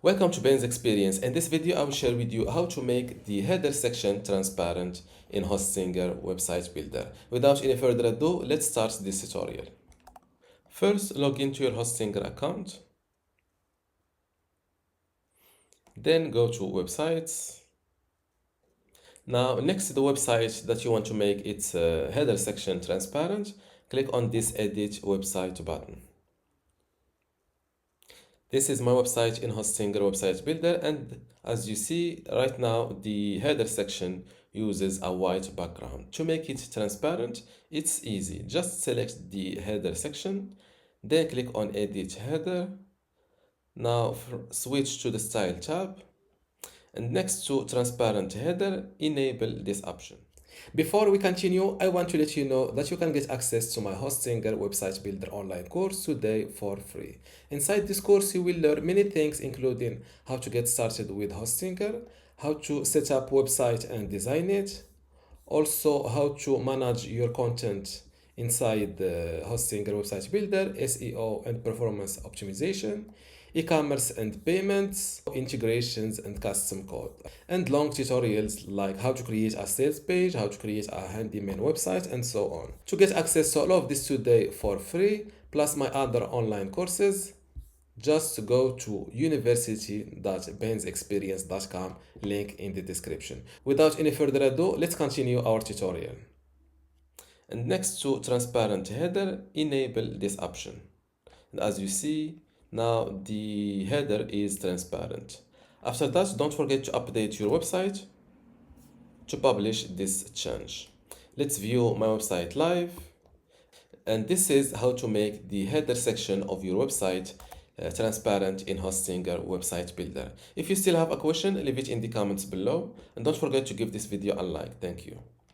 Welcome to Ben's Experience. In this video, I will share with you how to make the header section transparent in Hostinger Website Builder. Without any further ado, let's start this tutorial. First, log into your Hostinger account. Then go to Websites. Now, next to the website that you want to make its header section transparent, click on this Edit Website button. This is my website in Hostinger Website Builder, and as you see right now, the header section uses a white background. To make it transparent, it's easy. Just select the header section, then click on Edit Header. Now switch to the Style tab, and next to Transparent Header, enable this option. Before we continue, I want to let you know that you can get access to my Hostinger Website Builder online course today for free. Inside this course, you will learn many things, including how to get started with Hostinger, how to set up website and design it, also how to manage your content inside the Hostinger Website Builder, SEO and performance optimization, e-commerce and payments, integrations and custom code, and long tutorials like how to create a sales page, how to create a handyman website, and so on. To get access to all of this today for free, plus my other online courses, just go to university.bensexperience.com, link in the description. Without any further ado, let's continue our tutorial. And next to transparent header, enable this option. And as you see, now the header is transparent. After that, don't forget to update your website to publish this change. Let's view my website live. And this is how to make the header section of your website transparent in Hostinger Website Builder. If you still have a question, leave it in the comments below. And don't forget to give this video a like. Thank you.